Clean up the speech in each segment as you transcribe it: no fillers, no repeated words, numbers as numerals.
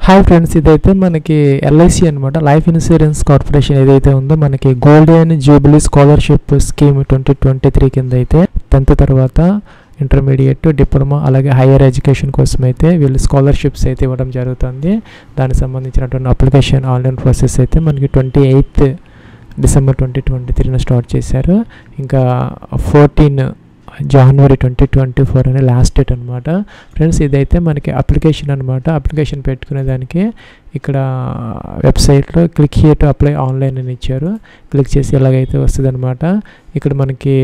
Hi friends, ఇదైతే మనకి LIC అనమాట, లైఫ్ ఇన్సూరెన్స్ కార్పొరేషన్ ఏదైతే ఉందో మనకి గోల్డెన్ జూబిలీ స్కాలర్షిప్ స్కీమ్ 2023 కింద అయితే 10th తర్వాత ఇంటర్మీడియట్, డిప్లొమా అలాగే హైయర్ ఎడ్యుకేషన్ కోసం అయితే వీళ్ళు స్కాలర్షిప్స్ అయితే ఇవ్వడం జరుగుతుంది. దానికి సంబంధించినటువంటి అప్లికేషన్ ఆన్లైన్ ప్రాసెస్ అయితే మనకి 28 డిసెంబర్ 2023 స్టార్ట్ చేశారు. ఇంకా 14 జనవరి 2024 అనే లాస్ట్ డేట్ అనమాట. ఫ్రెండ్స్, ఇదైతే మనకి అప్లికేషన్ అనమాట. అప్లికేషన్ పెట్టుకునే దానికి ఇక్కడ వెబ్సైట్లో click here to apply online అని ఇచ్చారు. క్లిక్ చేసి ఎలాగైతే వస్తుంది అనమాట. ఇక్కడ మనకి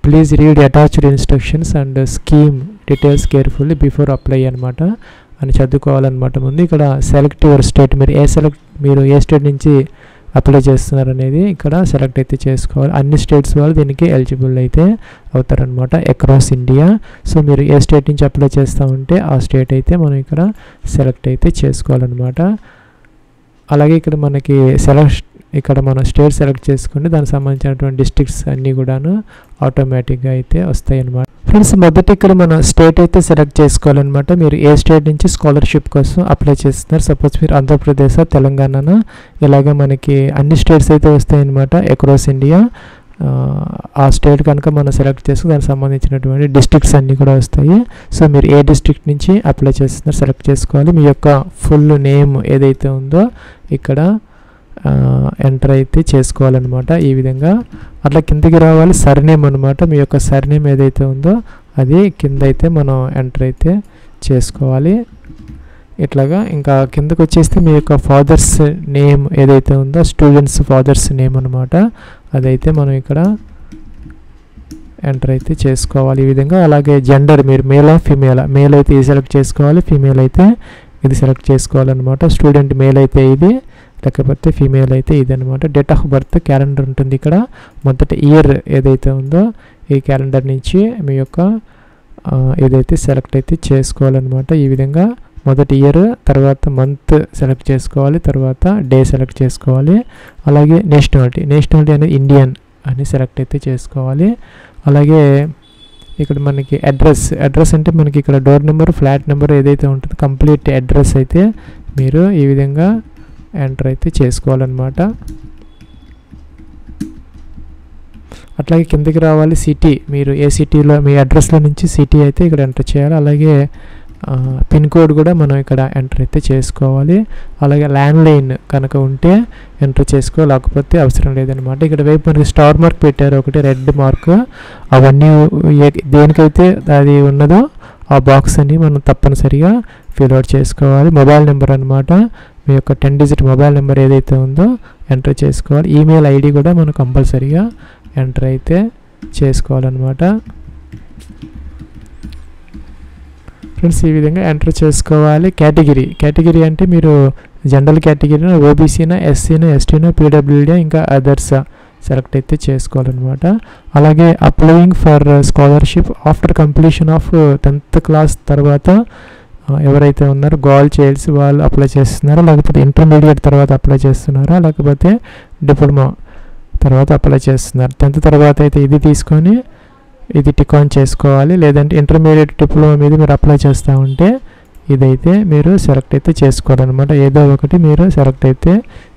please read attached instructions and scheme details carefully before apply అనమాట అని చదువుకోవాలన్నమాట. ముందు ఇక్కడ సెలెక్ట్ యువర్ స్టేట్, మీరు ఏ స్టేట్ నుంచి అప్లై చేస్తున్నారు అనేది ఇక్కడ సెలెక్ట్ అయితే చేసుకోవాలి. అన్ని స్టేట్స్ వాళ్ళు దీనికి ఎలిజిబుల్ అయితే అవుతారనమాట అక్రాస్ ఇండియా. సో మీరు ఏ స్టేట్ నుంచి అప్లై చేస్తూ ఉంటే ఆ స్టేట్ అయితే మనం ఇక్కడ సెలెక్ట్ అయితే చేసుకోవాలన్నమాట. అలాగే ఇక్కడ మనకి ఇక్కడ మనం స్టేట్ సెలెక్ట్ చేసుకుంటే దానికి సంబంధించినటువంటి డిస్ట్రిక్ట్స్ అన్నీ కూడాను ఆటోమేటిక్గా అయితే వస్తాయి అన్నమాట. ఫ్రెండ్స్, మొదట ఇక్కడ మనం స్టేట్ అయితే సెలెక్ట్ చేసుకోవాలన్నమాట. మీరు ఏ స్టేట్ నుంచి స్కాలర్షిప్ కోసం అప్లై చేస్తున్నారు. సపోజ్ మీరు ఆంధ్రప్రదేశ్, తెలంగాణ, ఇలాగ మనకి అన్ని స్టేట్స్ అయితే వస్తాయి అన్నమాట అక్రాస్ ఇండియా. ఆ స్టేట్ కనుక మనం సెలెక్ట్ చేసుకుని దానికి సంబంధించినటువంటి డిస్ట్రిక్ట్స్ అన్నీ కూడా వస్తాయి. సో మీరు ఏ డిస్ట్రిక్ట్ నుంచి అప్లై చేస్తున్నారు సెలెక్ట్ చేసుకోవాలి. మీ యొక్క ఫుల్ నేమ్ ఏదైతే ఉందో ఇక్కడ ఎంటర్ అయితే చేసుకోవాలన్నమాట. ఈ విధంగా అట్లా కిందకి రావాలి. సర్నేమ్ అనమాట, మీ యొక్క సర్నేమ్ ఏదైతే ఉందో అది కింద అయితే మనం ఎంటర్ అయితే చేసుకోవాలి. ఇట్లాగా ఇంకా కిందకు వచ్చేస్తే మీ యొక్క ఫాదర్స్ నేమ్ ఏదైతే ఉందో స్టూడెంట్స్ ఫాదర్స్ నేమ్ అనమాట, అదైతే మనం ఇక్కడ ఎంటర్ అయితే చేసుకోవాలి ఈ విధంగా. అలాగే జెండర్, మీరు మేలా ఫీమేలా, మేల్ అయితే ఇది సెలెక్ట్ చేసుకోవాలి, ఫీమేల్ అయితే ఇది సెలెక్ట్ చేసుకోవాలన్నమాట. స్టూడెంట్ మేల్ అయితే ఇది, లేకపోతే ఫీమేల్ అయితే ఇది అనమాట. డేట్ ఆఫ్ బర్త్ క్యాలెండర్ ఉంటుంది ఇక్కడ. మొదటి ఇయర్ ఏదైతే ఉందో ఈ క్యాలెండర్ నుంచి మీ యొక్క ఏదైతే సెలెక్ట్ అయితే చేసుకోవాలన్నమాట. ఈ విధంగా మొదటి ఇయర్, తర్వాత మంత్ సెలెక్ట్ చేసుకోవాలి, తర్వాత డే సెలెక్ట్ చేసుకోవాలి. అలాగే నేషనాలిటీ అనేది ఇండియన్ అని సెలెక్ట్ అయితే చేసుకోవాలి. అలాగే ఇక్కడ మనకి అడ్రస్ అంటే మనకి ఇక్కడ డోర్ నెంబర్, ఫ్లాట్ నెంబర్ ఏదైతే ఉంటుందో కంప్లీట్ అడ్రస్ అయితే మీరు ఈ విధంగా ఎంటర్ అయితే చేసుకోవాలన్నమాట. అట్లాగే కిందకి రావాలి. సిటీ, మీరు ఏ సిటీలో మీ అడ్రస్లో నుంచి సిటీ అయితే ఇక్కడ ఎంటర్ చేయాలి. అలాగే పిన్ కోడ్ కూడా మనం ఇక్కడ ఎంటర్ అయితే చేసుకోవాలి. అలాగే ల్యాండ్లైన్ కనుక ఉంటే ఎంటర్ చేసుకోవాలి, లేకపోతే అవసరం లేదనమాట. ఇక్కడ వైపు మనకి స్టార్ మార్క్ పెట్టారు, ఒకటి రెడ్ మార్క్. అవన్నీ దేనికైతే అది ఉన్నదో ఆ బాక్స్ అని మనం తప్పనిసరిగా ఫిల్అవుట్ చేసుకోవాలి. మొబైల్ నెంబర్ అనమాట, మీ యొక్క 10 డిజిట్ మొబైల్ నెంబర్ ఏదైతే ఉందో ఎంటర్ చేసుకోవాలి. ఈమెయిల్ ఐడి కూడా మనం కంపల్సరీగా ఎంటర్ అయితే చేసుకోవాలన్నమాట. ఫ్రెండ్స్, ఈ విధంగా ఎంటర్ చేసుకోవాలి. కేటగిరీ అంటే మీరు జనరల్ కేటగిరీనా, ఓబీసీనా, ఎస్సీనా, ఎస్టీనా, పీడబ్ల్యూడీ, ఇంకా అదర్స్ సెలెక్ట్ అయితే చేసుకోవాలన్నమాట. అలాగే applying for scholarship after completion of 10th class తర్వాత ఎవరైతే ఉన్నారో గర్ల్ చైల్డ్స్ వాళ్ళు అప్లై చేస్తున్నారో, లేకపోతే ఇంటర్మీడియట్ తర్వాత అప్లై చేస్తున్నారా, లేకపోతే డిప్లొమా తర్వాత అప్లై చేస్తున్నారు. 10th తర్వాత అయితే ఇది తీసుకొని ఇది టిక్ ఆన్ చేసుకోవాలి. లేదంటే ఇంటర్మీడియట్, డిప్లొమా మీద మీరు అప్లై చేస్తూ ఉంటే ఇదైతే మీరు సెలెక్ట్ అయితే చేసుకోవాలన్నమాట. ఏదో ఒకటి మీరు సెలెక్ట్ అయితే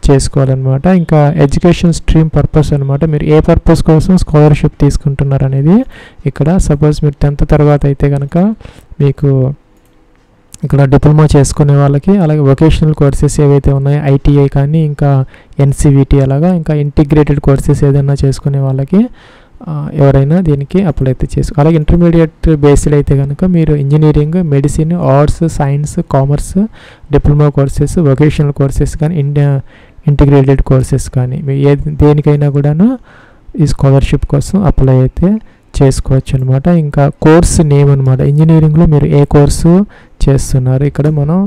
చేసుకోవాలన్నమాట. ఇంకా ఎడ్యుకేషన్ స్ట్రీమ్ పర్పస్ అనమాట, మీరు ఏ పర్పస్ కోసం స్కాలర్షిప్ తీసుకుంటున్నారు అనేది ఇక్కడ. సపోజ్ మీరు 10th తర్వాత అయితే కనుక మీకు ఇక్కడ డిప్లొమా చేసుకునే వాళ్ళకి, అలాగే వొకేషనల్ కోర్సెస్ ఏవైతే ఉన్నాయో ఐటీఐ కానీ, ఇంకా ఎన్సీవీటీ, అలాగా ఇంకా ఇంటిగ్రేటెడ్ కోర్సెస్ ఏదైనా చేసుకునే వాళ్ళకి ఎవరైనా దీనికి అప్లై అయితే అలాగే ఇంటర్మీడియట్ బేస్డ్ అయితే కనుక మీరు engineering, medicine, arts, science, commerce, diploma courses, vocational courses కానీ, ఇంటిగ్రేటెడ్ కోర్సెస్ కానీ దేనికైనా కూడాను ఈ స్కాలర్షిప్ కోసం అప్లై అయితే చేసుకోవచ్చు అనమాట. ఇంకా కోర్స్ నేమ్ అనమాట, ఇంజనీరింగ్లో మీరు ఏ కోర్సు చేస్తున్నారు ఇక్కడ మనం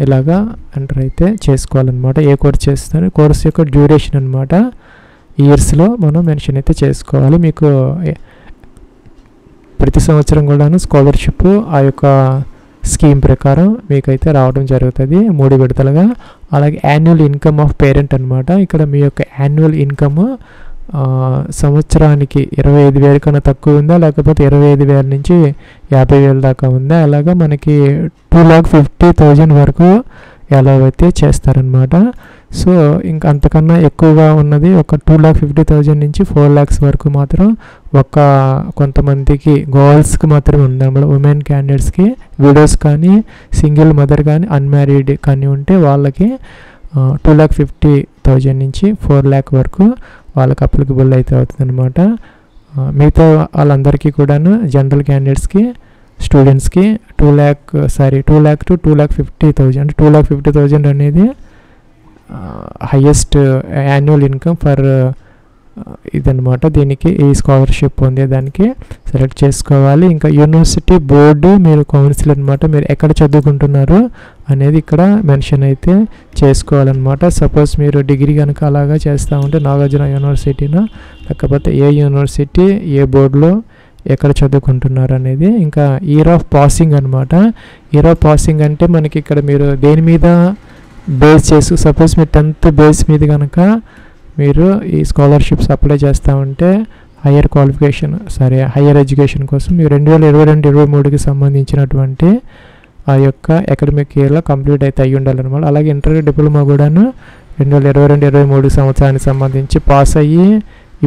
ఇలాగా ఎంటర్ అయితే చేసుకోవాలన్నమాట. ఏ కోర్స్ చేస్తున్నారు, కోర్స్ యొక్క డ్యూరేషన్ అనమాట, ఇయర్స్లో మనం మెన్షన్ అయితే చేసుకోవాలి. మీకు ప్రతి సంవత్సరం కూడాను స్కాలర్షిప్ ఆ యొక్క స్కీమ్ ప్రకారం మీకైతే రావడం జరుగుతుంది 3 విడతలుగా. అలాగే యాన్యువల్ ఇన్కమ్ ఆఫ్ పేరెంట్ అనమాట, ఇక్కడ మీ యొక్క యాన్యువల్ ఇన్కమ్ సంవత్సరానికి 25,000 కన్నా తక్కువ ఉందా, లేకపోతే 25,000 నుంచి 50,000 దాకా ఉందా, అలాగా మనకి 2,50,000 వరకు అలౌ అయితే చేస్తారనమాట. సో ఇంకా అంతకన్నా ఎక్కువగా ఉన్నది ఒక 2,50,000 నుంచి 4 lakhs వరకు మాత్రం ఒక కొంతమందికి గర్ల్స్కి మాత్రమే ఉందన్నమాట. ఉమెన్ క్యాండిడేట్స్కి, విడోస్ కానీ, సింగిల్ మదర్ కానీ, అన్మ్యారీడ్ కానీ ఉంటే వాళ్ళకి 2,50,000 నుంచి 4 lakh వరకు వాళ్ళకి అప్లికబుల్ అయితే అవుతుంది అనమాట. మిగతా వాళ్ళందరికీ కూడాను జనరల్ క్యాండిడేట్స్కి, స్టూడెంట్స్కి 2 lakh to 2,50,000 అంటే 2,50,000 అనేది హైయెస్ట్ యాన్యువల్ ఇన్కమ్ ఫర్ ఇదనమాట. దీనికి ఈ స్కాలర్షిప్ పొందేదానికి సెలెక్ట్ చేసుకోవాలి. ఇంకా యూనివర్సిటీ బోర్డు, మీరు కౌన్సిల్ అనమాట, మీరు ఎక్కడ చదువుకుంటున్నారు అనేది ఇక్కడ మెన్షన్ అయితే చేసుకోవాలన్నమాట. సపోజ్ మీరు డిగ్రీ కనుక అలాగా చేస్తూ ఉంటే నాగార్జున యూనివర్సిటీనా, లేకపోతే ఏ యూనివర్సిటీ, ఏ బోర్డులో ఎక్కడ చదువుకుంటున్నారు అనేది. ఇంకా ఇయర్ ఆఫ్ పాసింగ్ అనమాట. ఇయర్ ఆఫ్ పాసింగ్ అంటే మనకి ఇక్కడ మీరు దేని మీద బేస్ చేసి, సపోజ్ మీరు 10th బేస్ మీద కనుక మీరు ఈ స్కాలర్షిప్స్ అప్లై చేస్తూ ఉంటే హయ్యర్ ఎడ్యుకేషన్ కోసం మీరు 2022-23కి సంబంధించినటువంటి ఆ యొక్క అకాడమిక్ ఇయర్లో కంప్లీట్ అయితే అయ్యి ఉండాలన్నమాట. అలాగే ఇంటర్ డిప్లొమా కూడాను 2022-23 సంవత్సరానికి సంబంధించి పాస్ అయ్యి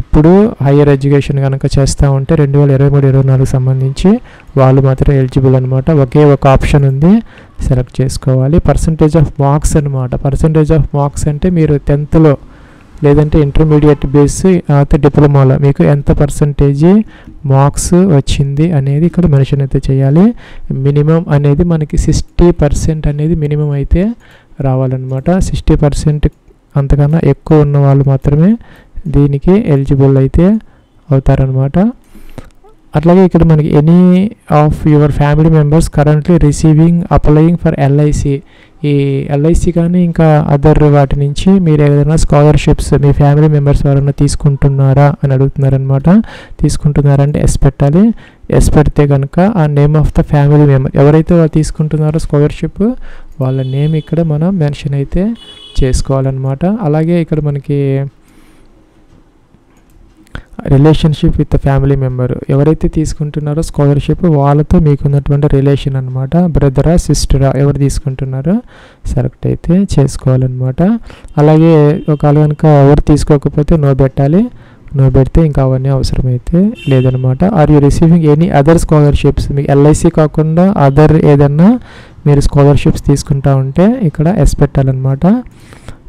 ఇప్పుడు హయ్యర్ ఎడ్యుకేషన్ కనుక చేస్తూ ఉంటే 2023-24 సంబంధించి వాళ్ళు మాత్రం ఎలిజిబుల్ అనమాట. ఒకే ఒక ఆప్షన్ ఉంది, సెలెక్ట్ చేసుకోవాలి. పర్సంటేజ్ ఆఫ్ మార్క్స్ అనమాట. పర్సంటేజ్ ఆఫ్ మార్క్స్ అంటే మీరు 10thలో లేదంటే ఇంటర్మీడియట్ బేస్ డిప్లొమాలో మీకు ఎంత పర్సంటేజీ మార్క్స్ వచ్చింది అనేది ఇక్కడ మెన్షన్ అయితే చేయాలి. మినిమం అనేది మనకి 60% అనేది మినిమం అయితే రావాలన్నమాట. 60% అంతకన్నా ఎక్కువ ఉన్న వాళ్ళు మాత్రమే దీనికి ఎలిజిబుల్ అయితే అవుతారనమాట. అట్లాగే ఇక్కడ మనకి any of your family members currently applying for LIC, ఈ ఎల్ఐసి కానీ ఇంకా అదర్ వాటి నుంచి మీరు ఏదైనా స్కాలర్షిప్స్ మీ ఫ్యామిలీ మెంబర్స్ ఎవరైనా తీసుకుంటున్నారా అని అడుగుతున్నారనమాట. తీసుకుంటున్నారంటే ఎస్ పెట్టాలి. ఎస్ పెడితే కనుక ఆ name of the family member ఎవరైతే వాళ్ళు తీసుకుంటున్నారో స్కాలర్షిప్ వాళ్ళ నేమ్ ఇక్కడ మనం మెన్షన్ అయితే చేసుకోవాలన్నమాట. అలాగే ఇక్కడ మనకి రిలేషన్షిప్ విత్ ఫ్యామిలీ మెంబర్ ఎవరైతే తీసుకుంటున్నారో స్కాలర్షిప్ వాళ్ళతో మీకున్నటువంటి రిలేషన్ అనమాట. బ్రదరా, సిస్టరా ఎవరు తీసుకుంటున్నారో సెలెక్ట్ అయితే చేసుకోవాలన్నమాట. అలాగే ఒకవేళ కనుక ఎవరు తీసుకోకపోతే నో పెట్టాలి. నో పెడితే ఇంకా అవన్నీ అవసరమైతే లేదనమాట. Are you receiving any other scholarships, మీకు ఎల్ఐసి కాకుండా అదర్ ఏదన్నా మీరు స్కాలర్షిప్స్ తీసుకుంటా ఉంటే ఇక్కడ ఎస్ పెట్టాలన్నమాట.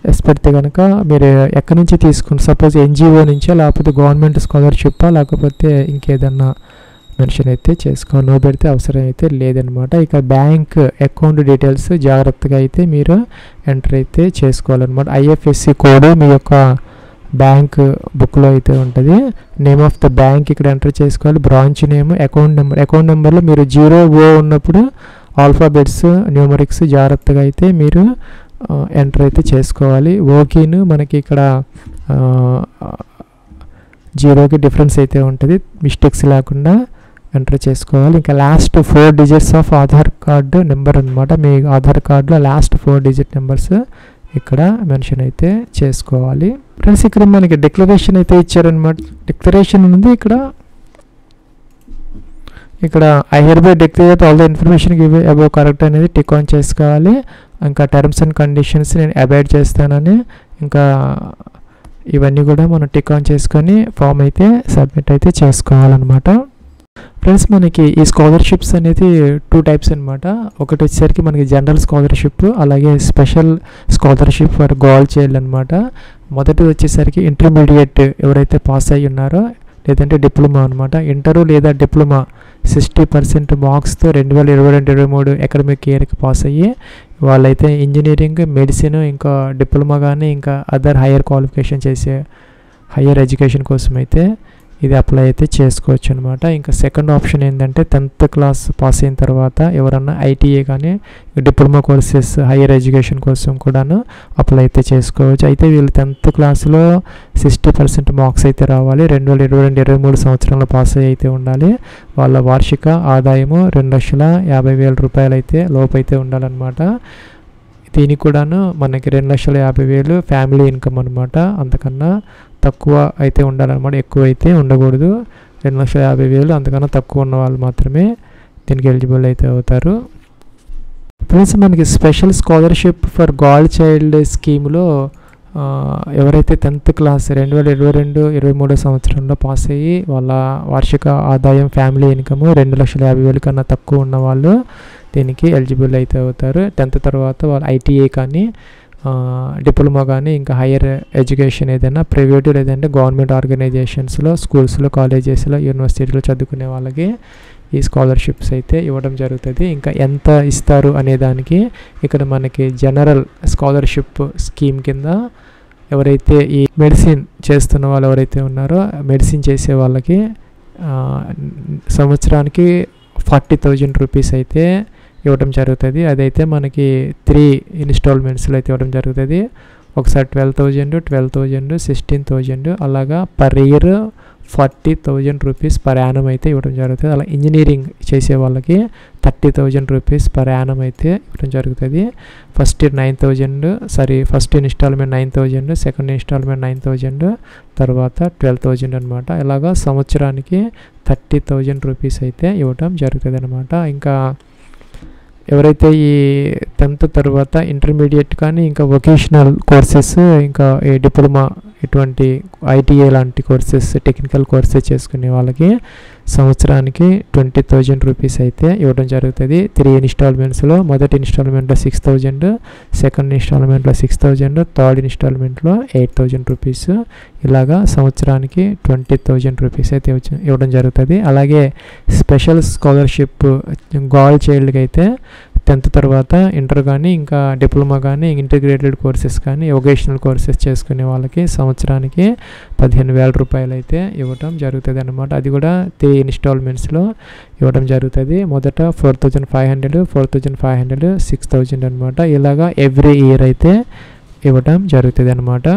ఎస్ పెడితే కనుక మీరు ఎక్కడి నుంచి తీసుకుని, సపోజ్ ఎన్జిఓ నుంచా లేకపోతే గవర్నమెంట్ స్కాలర్షిప్పా లేకపోతే ఇంకేదన్నా మెన్షన్ అయితే చేసుకోవాలి. నో పెడితే అవసరం అయితే లేదనమాట. ఇక బ్యాంక్ అకౌంట్ డీటెయిల్స్ జాగ్రత్తగా అయితే మీరు ఎంటర్ అయితే చేసుకోవాలన్నమాట. ఐఎఫ్ఎస్సి కోడ్ మీ యొక్క బ్యాంక్ బుక్లో అయితే ఉంటుంది. నేమ్ ఆఫ్ ద బ్యాంక్ ఇక్కడ ఎంటర్ చేసుకోవాలి. బ్రాంచ్ నేమ్, అకౌంట్ నెంబర్లో మీరు 0O ఉన్నప్పుడు ఆల్ఫాబెట్స్, న్యూమరిక్స్ జాగ్రత్తగా అయితే మీరు ఎంటర్ అయితే చేసుకోవాలి. ఓకేను మనకి ఇక్కడ 0కి డిఫరెన్స్ అయితే ఉంటుంది, మిస్టేక్స్ లేకుండా ఎంటర్ చేసుకోవాలి. ఇంకా last 4 digits of Aadhaar card number అనమాట. మీ ఆధార్ కార్డులో లాస్ట్ 4 digit నెంబర్స్ ఇక్కడ మెన్షన్ అయితే చేసుకోవాలి. ఫ్రెండ్స్ ఇక్కడ మనకి డిక్లరేషన్ అయితే ఇచ్చారనమాట. డిక్లరేషన్ ఉంది ఇక్కడ I here by declare all the information give above correct అనేది టిక్ ఆన్ చేసుకోవాలి. ఇంకా టర్మ్స్ అండ్ కండిషన్స్ నేను అబాయిడ్ చేస్తానని ఇంకా ఇవన్నీ కూడా మనం టిక్ ఆన్ చేసుకొని ఫామ్ అయితే సబ్మిట్ అయితే చేసుకోవాలన్నమాట. ఫ్రెండ్స్ మనకి ఈ స్కాలర్షిప్స్ అనేది 2 types అనమాట. ఒకటి వచ్చేసరికి మనకి జనరల్ స్కాలర్షిప్, అలాగే special scholarship for girl child అనమాట. మొదటి వచ్చేసరికి ఇంటర్మీడియట్ ఎవరైతే పాస్ అయ్యి ఉన్నారో లేదంటే డిప్లొమా అనమాట. ఇంటరు లేదా డిప్లొమా 60% మార్క్స్తో 2022-23 అకాడమిక్ ఇయర్కి పాస్ అయ్యి వాళ్ళైతే ఇంజనీరింగ్, మెడిసిన్, ఇంకా డిప్లొమా కానీ ఇంకా అదర్ హయ్యర్ క్వాలిఫికేషన్ చేసే హయ్యర్ ఎడ్యుకేషన్ కోసం అయితే ఇది అప్లై అయితే చేసుకోవచ్చు అనమాట. ఇంకా సెకండ్ ఆప్షన్ ఏంటంటే 10th క్లాస్ పాస్ అయిన తర్వాత ఎవరన్నా ఐటీఏ కానీ డిప్లొమా కోర్సెస్ హయ్యర్ ఎడ్యుకేషన్ కోసం కూడాను అప్లై అయితే చేసుకోవచ్చు. అయితే వీళ్ళు 10th క్లాస్లో 60% మార్క్స్ అయితే రావాలి. 2022-23 సంవత్సరంలో పాస్ అయితే ఉండాలి. వాళ్ళ వార్షిక ఆదాయము 2,50,000 రూపాయలు అయితే లోపైతే ఉండాలన్నమాట. దీనికి కూడాను మనకి 2,50,000 ఫ్యామిలీ ఇన్కమ్ అనమాట. అంతకన్నా తక్కువ అయితే ఉండాలన్నమాట, ఎక్కువ అయితే ఉండకూడదు. 2,50,000 అంతకన్నా తక్కువ ఉన్న వాళ్ళు మాత్రమే దీనికి ఎలిజిబుల్ అయితే అవుతారు. ఫ్రెండ్స్ మనకి special scholarship for God child స్కీమ్లో ఎవరైతే 10th క్లాస్ 2022-23 సంవత్సరంలో పాస్ అయ్యి వాళ్ళ వార్షిక ఆదాయం ఫ్యామిలీ ఇన్కమ్ 2,50,000 కన్నా తక్కువ ఉన్న వాళ్ళు దీనికి ఎలిజిబుల్ అయితే అవుతారు. 10th తర్వాత వాళ్ళు ఐటీఐ కానీ డిప్లొమా కానీ ఇంకా హైయర్ ఎడ్యుకేషన్ ఏదైనా ప్రైవేటు లేదంటే గవర్నమెంట్ ఆర్గనైజేషన్స్లో, స్కూల్స్లో, కాలేజెస్లో, యూనివర్సిటీలో చదువుకునే వాళ్ళకి ఈ స్కాలర్షిప్స్ అయితే ఇవ్వడం జరుగుతుంది. ఇంకా ఎంత ఇస్తారు అనే దానికి ఇక్కడ మనకి జనరల్ స్కాలర్షిప్ స్కీమ్ కింద ఎవరైతే ఈ మెడిసిన్ చేస్తున్న వాళ్ళు ఎవరైతే ఉన్నారో మెడిసిన్ చేసే వాళ్ళకి సంవత్సరానికి 40,000 రూపీస్ అయితే ఇవ్వడం జరుగుతుంది. అదైతే మనకి 3 ఇన్స్టాల్మెంట్స్లో అయితే ఇవ్వడం జరుగుతుంది. ఒకసారి 12,000, 12,000, 16,000 అలాగా per year 40,000 rupees per annum అయితే ఇవ్వడం జరుగుతుంది. అలా ఇంజనీరింగ్ చేసే వాళ్ళకి 30,000 రూపీస్ పర్ యానం అయితే ఇవ్వడం జరుగుతుంది. ఫస్ట్ ఇన్స్టాల్మెంట్ 9,000, సెకండ్ ఇన్స్టాల్మెంట్ 9,000, తర్వాత 12,000 అనమాట. ఇలాగా సంవత్సరానికి 30,000 రూపీస్ అయితే ఇవ్వడం జరుగుతుంది అనమాట. ఇంకా ఎవరైతే ఈ 10th తర్వాత ఇంటర్మీడియట్ కానీ ఇంకా వొకేషనల్ కోర్సెస్ ఇంకా ఈ డిప్లొమా ఇటువంటి ఐటీఐ లాంటి కోర్సెస్ టెక్నికల్ కోర్సెస్ చేసుకునే వాళ్ళకి సంవత్సరానికి 20,000 రూపీస్ అయితే ఇవ్వడం జరుగుతుంది. 3 ఇన్స్టాల్మెంట్స్లో మొదటి ఇన్స్టాల్మెంట్లో 6,000, సెకండ్ ఇన్స్టాల్మెంట్లో 6,000, థర్డ్ ఇన్స్టాల్మెంట్లో 8,000 రూపీస్ ఇలాగా సంవత్సరానికి 20,000 రూపీస్ అయితే ఇవ్వడం జరుగుతుంది. అలాగే స్పెషల్ స్కాలర్షిప్ గర్ల్ చైల్డ్కి అయితే 10th తర్వాత ఇంటర్ కానీ ఇంకా డిప్లొమా కానీ ఇంటిగ్రేటెడ్ కోర్సెస్ కానీ వొకేషనల్ కోర్సెస్ చేసుకునే వాళ్ళకి సంవత్సరానికి 15,000 రూపాయలు అయితే ఇవ్వడం జరుగుతుంది అనమాట. అది కూడా 3 ఇన్స్టాల్మెంట్స్లో ఇవ్వడం జరుగుతుంది. మొదట 4,500, 4,500, 6,000 అనమాట. ఇలాగా ఎవ్రీ ఇయర్ అయితే ఇవ్వడం జరుగుతుంది అనమాట.